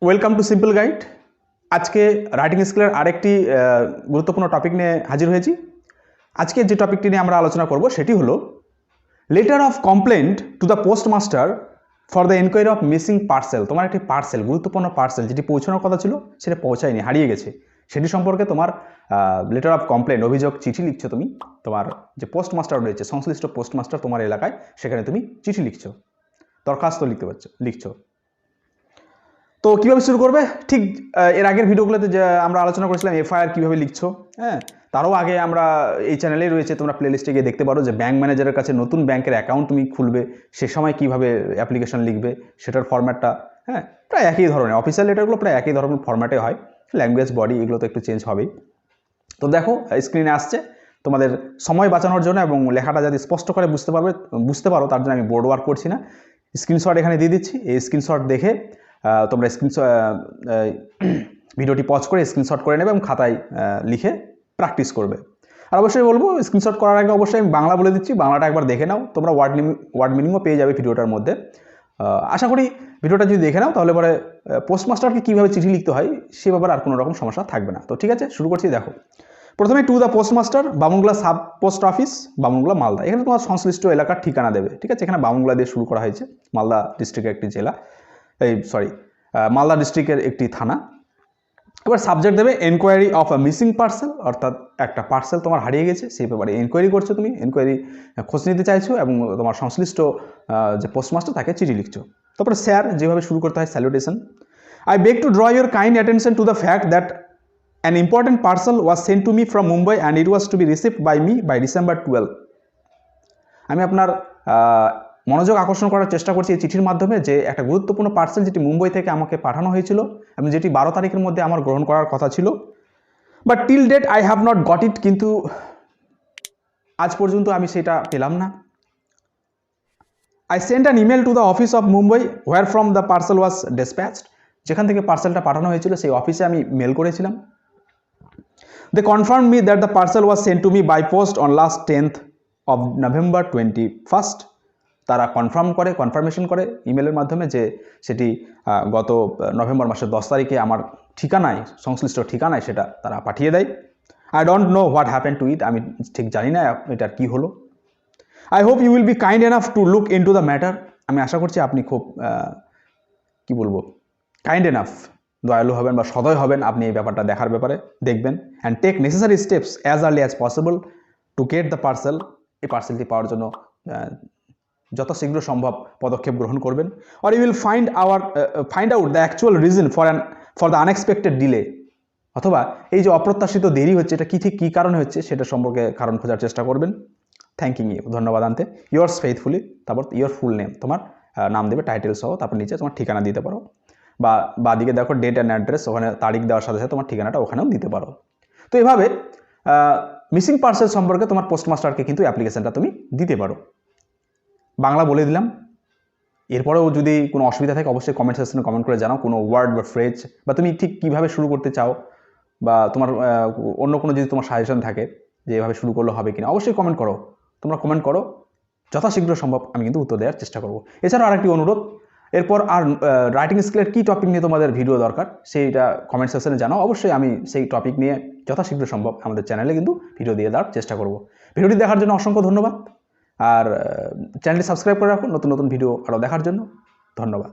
Welcome to simple guide. আজকে writing স্কিলের আরেকটি গুরুত্বপূর্ণ টপিক নিয়ে হাজির হয়েছি। আজকে যে টপিকটি নিয়ে আমরা আলোচনা করব সেটি হলো letter of complaint to the postmaster for the enquiry of missing parcel. তোমার একটি পার্সেল, গুরুত্বপূর্ণ পার্সেল যেটি পৌঁছানোর কথা ছিল সেটা পৌঁছায়নি, হারিয়ে গেছে। সেটি সম্পর্কে তোমার লেটার অফ কমপ্লেন্ট, অভিযোগ চিঠি লিখছো তুমি। তোমার যে পোস্টমাস্টার রয়েছে, সংশ্লিষ্ট পোস্টমাস্টার তোমার এলাকায়, সেখানে তুমি চিঠি লিখছো, দরখাস্ত লিখছো। তো কীভাবে শুরু করবে? ঠিক এর আগের ভিডিওগুলোতে যে আমরা আলোচনা করেছিলাম এফআইআর কীভাবে লিখছো, হ্যাঁ, তারও আগে আমরা এই চ্যানেলেই রয়েছে, তোমরা প্লেলিস্টে গিয়ে দেখতে পারো যে ব্যাঙ্ক ম্যানেজারের কাছে নতুন ব্যাংকের অ্যাকাউন্ট তুমি খুলবে, সে সময় কীভাবে অ্যাপ্লিকেশন লিখবে সেটার ফরম্যাটটা, হ্যাঁ, প্রায় একই ধরনের। অফিসিয়াল লেটারগুলো প্রায় একই ধরনের ফরম্যাটে হয়, ল্যাঙ্গুয়েজ বডি এগুলো তো একটু চেঞ্জ হবেই। তো দেখো স্ক্রিনে আসছে, তোমাদের সময় বাঁচানোর জন্য এবং লেখাটা যাতে স্পষ্ট করে বুঝতে পারো তার জন্য আমি বোর্ড ওয়ার্ক করছি না, স্ক্রিনশট এখানে দিয়ে দিচ্ছি। এই স্ক্রিনশট দেখে তোমরা ভিডিওটি পজ করে স্ক্রিনশট করে নেবে এবং খাতায় লিখে প্র্যাকটিস করবে। আর অবশ্যই বলবো, স্ক্রিনশট করার আগে অবশ্যই আমি বাংলা বলে দিচ্ছি, বাংলাটা একবার দেখে নাও। তোমরা ওয়ার্ড মিনিংও পেয়ে যাবে ভিডিওটার মধ্যে। আশা করি ভিডিওটা যদি দেখে নাও তাহলে পরে পোস্টমাস্টারকে কীভাবে চিঠি লিখতে হয় সে ব্যাপারে আর কোনো রকম সমস্যা থাকবে না। তো ঠিক আছে, শুরু করছি। দেখো, প্রথমে to the postmaster, Bamungola sub post office, Bamungola, Malda. এখানে তোমার সংশ্লিষ্ট এলাকার ঠিকানা দেবে, ঠিক আছে। এখানে বামুনগোলা দিয়ে শুরু করা হয়েছে, মালদা ডিস্ট্রিক্টের একটি জেলা, মালদা ডিস্ট্রিক্টের একটি থানা। এবার সাবজেক্ট দেবে enquiry of a missing parcel, অর্থাৎ একটা পার্সেল তোমার হারিয়ে গেছে, সেই ব্যাপারে এনকোয়ারি করছো তুমি, এনকোয়ারি খোঁজ নিতে চাইছো এবং তোমার সংশ্লিষ্ট যে পোস্টমাস্টার তাকে চিঠি লিখছো। তারপরে স্যার, যেভাবে শুরু করতে হয়, salutation. I beg two draw your kind attention to the fact that an important parcel was sent to me from Mumbai and it was to be received by me by December 12. আমি আপনার মনোযোগ আকর্ষণ করার চেষ্টা করছি এই চিঠির মাধ্যমে যে একটা গুরুত্বপূর্ণ পার্সেল যেটি মুম্বাই থেকে আমাকে পাঠানো হয়েছিল এবং যেটি 12 তারিখের মধ্যে আমার গ্রহণ করার কথা ছিল, but till date I have not got it, কিন্তু আজ পর্যন্ত আমি সেটা পেলাম না। I sent an email to the office of Mumbai where from the parcel was dispatched, যেখান থেকে পার্সেলটা পাঠানো হয়েছিল সেই অফিসে আমি মেল করেছিলাম। They confirmed me that the parcel was sent to me by post on last 10th of November 21st. তারা কনফার্মেশন করে ইমেলের মাধ্যমে যে সেটি গত নভেম্বর মাসের 10 তারিখে আমার ঠিকানায়, সংশ্লিষ্ট ঠিকানায় সেটা তারা পাঠিয়ে দেয়। I don't know what happen to it, আমি ঠিক জানি না এটার কী হলো। I hope you will be kind enough to look into the matter, আমি আশা করছি আপনি খুব কী বলবো, কাইন্ড এনাফ, দয়ালু হবেন বা সদয় হবেন, আপনি এই ব্যাপারটা দেখবেন and take necessary steps as early as possible to get the parcel. এই পার্সেলটি পাওয়ার জন্য যত শীঘ্র সম্ভব পদক্ষেপ গ্রহণ করবেন। Or you will find out the actual reason for the unexpected delay, অথবা এই যে অপ্রত্যাশিত দেরি হচ্ছে এটা কী কারণে হচ্ছে সেটা সম্পর্কে কারণ খোঁজার চেষ্টা করবেন। থ্যাংকিং ইউ, ধন্যবাদ আনতে। ইয়োর্স ফেইথফুলি, তারপর ইয়োর ফুল নেম, তোমার নাম দেবে টাইটেল সহ, তারপর নিচে তোমার ঠিকানা দিতে পারো, বা দিকে দেখো ডেট অ্যান্ড অ্যাড্রেস, ওখানে তারিখ দেওয়ার সাথে সাথে তোমার ঠিকানাটা ওখানেও দিতে পারো। তো এভাবে মিসিং পার্সেল সম্পর্কে তোমার পোস্টমাস্টারকে কিন্তু অ্যাপ্লিকেশনটা তুমি দিতে পারো। বাংলা বলে দিলাম, এরপরেও যদি কোনো অসুবিধা থাকে অবশ্যই কমেন্ট সেকশনে কমেন্ট করে জানাও, কোনো ওয়ার্ড বা ফ্রেজ বা তুমি ঠিক কীভাবে শুরু করতে চাও, বা তোমার অন্য কোনো যদি তোমার সাজেশন থাকে যে এভাবে শুরু করলে হবে কিনা, অবশ্যই কমেন্ট করো। তোমরা কমেন্ট করো, যথাশীঘ্র সম্ভব আমি কিন্তু উত্তর দেওয়ার চেষ্টা করবো। এছাড়াও আরেকটি অনুরোধ, এরপর আর রাইটিং স্কিলের কী টপিক নিয়ে তোমাদের ভিডিও দরকার সেইটা কমেন্ট সেকশনে জানাও, অবশ্যই আমি সেই টপিক নিয়ে যথাশীঘ্র সম্ভব আমাদের চ্যানেলে কিন্তু ভিডিও দিয়ে দেওয়ার চেষ্টা করব। ভিডিওটি দেখার জন্য অসংখ্য ধন্যবাদ, আর চ্যানেলটি সাবস্ক্রাইব করে রাখুন নতুন নতুন ভিডিও আরও দেখার জন্য। ধন্যবাদ।